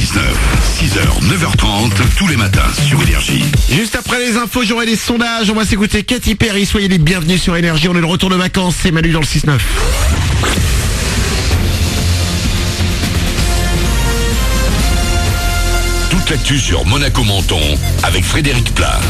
6h, 9h30, tous les matins sur Énergie. Juste après les infos, j'aurai les sondages. On va s'écouter Katy Perry. Soyez les bienvenus sur Énergie. On est de retour de vacances. C'est Manu dans le 6-9. Toute l'actu sur Monaco Menton avec Frédéric Plat.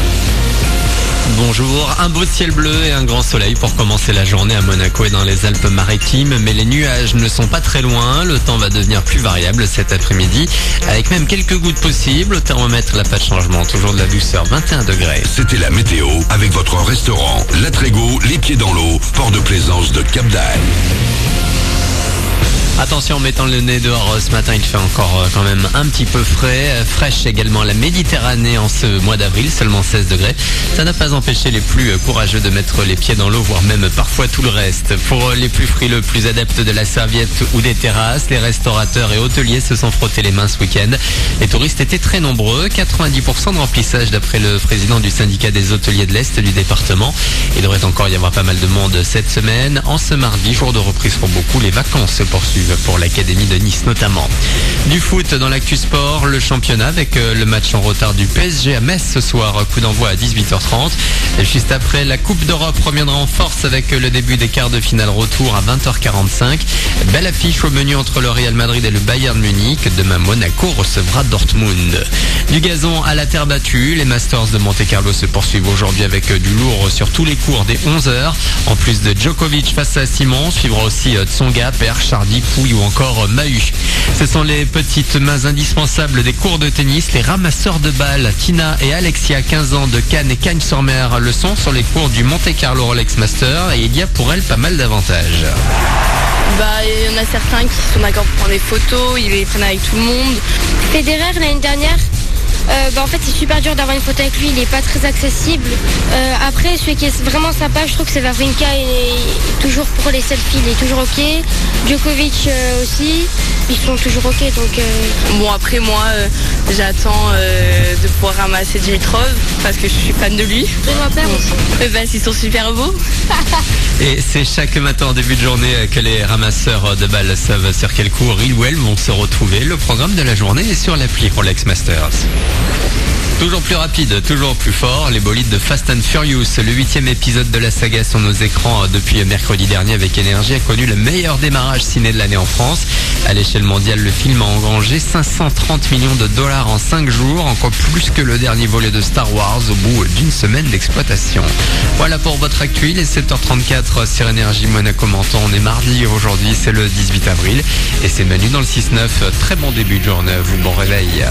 Bonjour, un beau ciel bleu et un grand soleil pour commencer la journée à Monaco et dans les Alpes-Maritimes, mais les nuages ne sont pas très loin, le temps va devenir plus variable cet après-midi, avec même quelques gouttes possibles, au thermomètre là pas de changement, toujours de la douceur, 21 degrés. C'était la météo avec votre restaurant La Trégo, les pieds dans l'eau, port de plaisance de Cap d'Agde. Attention, en mettant le nez dehors ce matin, il fait encore quand même un petit peu frais. Fraîche également la Méditerranée en ce mois d'avril, seulement 16 degrés. Ça n'a pas empêché les plus courageux de mettre les pieds dans l'eau, voire même parfois tout le reste. Pour les plus frileux, plus adeptes de la serviette ou des terrasses, les restaurateurs et hôteliers se sont frottés les mains ce week-end. Les touristes étaient très nombreux, 90% de remplissage d'après le président du syndicat des hôteliers de l'Est du département. Il devrait encore y avoir pas mal de monde cette semaine. En ce mardi, jour de reprise pour beaucoup, les vacances se poursuivent pour l'Académie de Nice notamment. Du foot dans l'actu sport, le championnat avec le match en retard du PSG à Metz ce soir, coup d'envoi à 18h30. Et juste après, la Coupe d'Europe reviendra en force avec le début des quarts de finale retour à 20h45. Belle affiche au menu entre le Real Madrid et le Bayern Munich. Demain, Monaco recevra Dortmund. Du gazon à la terre battue, les Masters de Monte-Carlo se poursuivent aujourd'hui avec du lourd sur tous les cours dès 11h. En plus de Djokovic face à Simon, suivra aussi Tsonga, Perche, Chardy, Pouille ou encore Mahut. Ce sont les petites mains indispensables des cours de tennis, les ramasseurs de balles. Tina et Alexia, 15 ans de Cannes et Cagnes-sur-Mer, le sont sur les cours du Monte-Carlo Rolex Master et il y a pour elles pas mal d'avantages. Il y en a certains qui sont d'accord pour prendre des photos, ils les prennent avec tout le monde. Federer l'année dernière, en fait c'est super dur d'avoir une photo avec lui, il est pas très accessible. Après celui qui est vraiment sympa, je trouve que c'est Wawrinka, il est toujours pour les selfies, il est toujours ok. Djokovic aussi, ils sont toujours ok donc. Bon après moi j'attends de pouvoir ramasser Dimitrov parce que je suis fan de lui. Et mon père aussi. Ils sont super beaux. Et c'est chaque matin en début de journée que les ramasseurs de balles savent sur quel cours ils ou elles vont se retrouver. Le programme de la journée est sur l'appli Rolex Masters. Toujours plus rapide, toujours plus fort, les bolides de Fast and Furious. Le 8e épisode de la saga sur nos écrans depuis mercredi dernier avec Énergie a connu le meilleur démarrage ciné de l'année en France. À l'échelle mondiale, le film a engrangé 530 millions de dollars en 5 jours, encore plus que le dernier volet de Star Wars au bout d'une semaine d'exploitation. Voilà pour votre actu, il est 7h34 sur Énergie Monaco Menton. On est mardi aujourd'hui, c'est le 18 avril et c'est Manu dans le 6-9. Très bon début de journée à vous, bon réveil.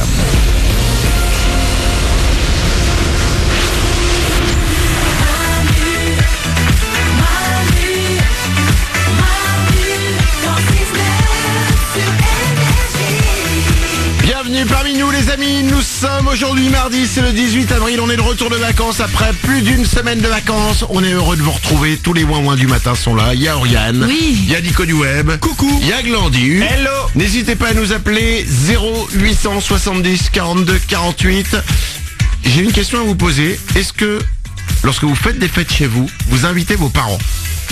Bienvenue parmi nous les amis, nous sommes aujourd'hui mardi, c'est le 18 avril, on est de retour de vacances après plus d'une semaine de vacances. On est heureux de vous retrouver, tous les ouin-ouin du matin sont là, il y a Oriane, oui. Il y a Nico du Web, coucou, il y a Glandu, hello. N'hésitez pas à nous appeler 0870 42 48. J'ai une question à vous poser, est-ce que lorsque vous faites des fêtes chez vous, vous invitez vos parents ?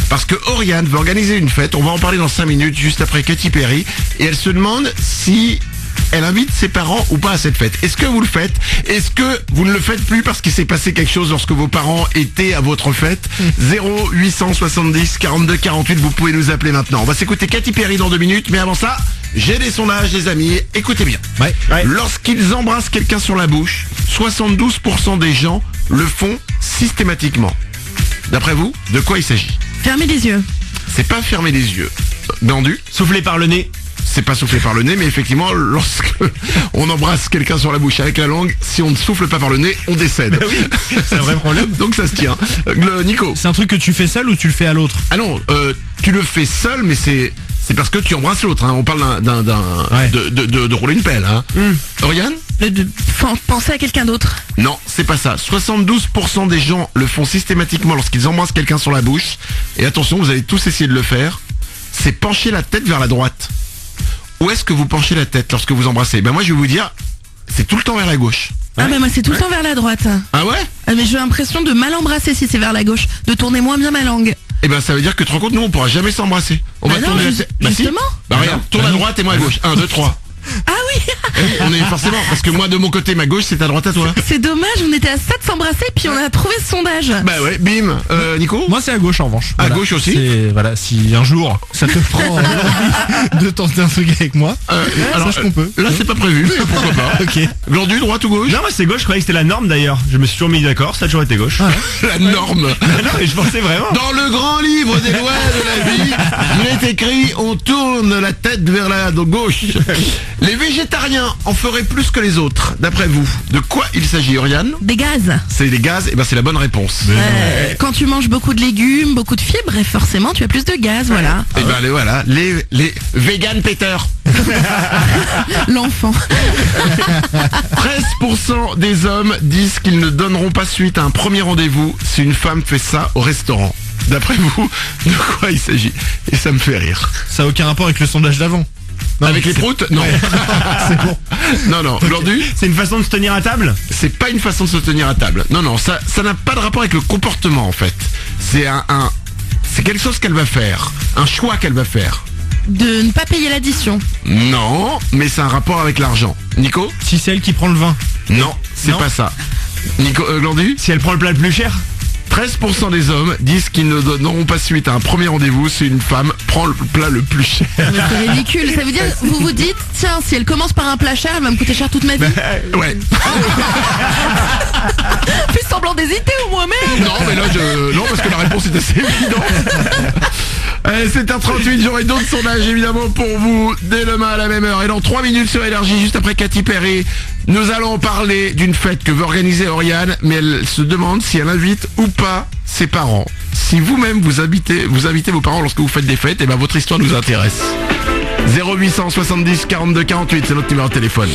Parce que Oriane veut organiser une fête, on va en parler dans 5 minutes, juste après Katy Perry, et elle se demande si elle invite ses parents ou pas à cette fête. Est-ce que vous le faites? Est-ce que vous ne le faites plus parce qu'il s'est passé quelque chose lorsque vos parents étaient à votre fête? 0870 42 48, vous pouvez nous appeler maintenant. On va s'écouter Katy Perry dans 2 minutes, mais avant ça, j'ai des sondages les amis, écoutez bien. Ouais. Lorsqu'ils embrassent quelqu'un sur la bouche, 72% des gens le font systématiquement. D'après vous, de quoi il s'agit? Fermez les yeux. C'est pas fermer les yeux. Dandu? Souffler par le nez. C'est pas souffler par le nez, mais effectivement, lorsque on embrasse quelqu'un sur la bouche avec la langue, si on ne souffle pas par le nez, on décède. Oui, c'est un vrai problème. Donc ça se tient. Nico. C'est un truc que tu fais seul ou tu le fais à l'autre? Ah non, tu le fais seul, mais c'est parce que tu embrasses l'autre. Hein. On parle de rouler une pelle. Hein. Oriane? Penser à quelqu'un d'autre. Non, c'est pas ça. 72% des gens le font systématiquement lorsqu'ils embrassent quelqu'un sur la bouche. Et attention, vous allez tous essayer de le faire. C'est pencher la tête vers la droite. Où est-ce que vous penchez la tête lorsque vous embrassez? Ben moi je vais vous dire, c'est tout le temps vers la gauche. Ah mais moi c'est tout le temps vers la droite. Ah ouais? Mais j'ai l'impression de mal embrasser si c'est vers la gauche, de tourner moins bien ma langue. Eh ben ça veut dire que tu te rends compte, nous on pourra jamais s'embrasser. On va tourner la tête. Justement. Bah regarde, tourne à droite et moi à gauche. 1, 2, 3. Ah oui. On est forcément, parce que moi de mon côté, ma gauche c'est à droite à toi. C'est dommage, on était à ça de s'embrasser, puis on a trouvé ce sondage. Bah ouais, bim. Nico? Moi c'est à gauche en revanche. À gauche aussi. Voilà, si un jour ça te prend envie de tenter un truc avec moi, Alors, sache qu'on peut. Là c'est pas prévu, mais pourquoi pas. Ok. Glandu, droite ou gauche? Non, moi c'est gauche, je croyais que c'était la norme d'ailleurs. Je me suis toujours mis d'accord, ça a toujours été gauche. La norme. Non, mais je pensais vraiment. Dans le grand livre des lois de la vie, il est écrit on tourne la tête vers la gauche. Les végétariens en feraient plus que les autres, d'après vous. De quoi il s'agit, Oriane? Des gaz. C'est les gaz, et ben c'est la bonne réponse. Quand tu manges beaucoup de légumes, beaucoup de fibres, et forcément tu as plus de gaz, voilà. Et ben les vegan Peter. L'enfant. 13% des hommes disent qu'ils ne donneront pas suite à un premier rendez-vous si une femme fait ça au restaurant. D'après vous, de quoi il s'agit? Et ça me fait rire. Ça a aucun rapport avec le sondage d'avant. Non, Avec mais les proutes? Non. c'est bon. Non, Glandu, C'est une façon de se tenir à table? c'est pas une façon de se tenir à table. Non, ça n'a pas de rapport avec le comportement en fait. C'est c'est quelque chose qu'elle va faire. Un choix qu'elle va faire. De ne pas payer l'addition. Non, mais c'est un rapport avec l'argent. Nico? Si c'est elle qui prend le vin. Non, c'est Non. pas ça. Nico, Glandu? Si elle prend le plat le plus cher? 13% des hommes disent qu'ils ne donneront pas suite à un premier rendez-vous si une femme prend le plat le plus cher. Mais c'est ridicule. Ça veut dire, vous vous dites, tiens, si elle commence par un plat cher, elle va me coûter cher toute ma vie. Ouais. Fais semblant d'hésiter au moins, mais. Non, mais là, non, parce que la réponse est assez évidente. 7h38, j'aurai d'autres sondages évidemment pour vous dès demain à la même heure. Et dans 3 minutes sur Énergie, juste après Katy Perry, nous allons parler d'une fête que veut organiser Oriane, mais elle se demande si elle invite ou pas ses parents. Si vous-même vous invitez vos parents lorsque vous faites des fêtes, et ben votre histoire nous intéresse. 0870 42 48, c'est notre numéro de téléphone.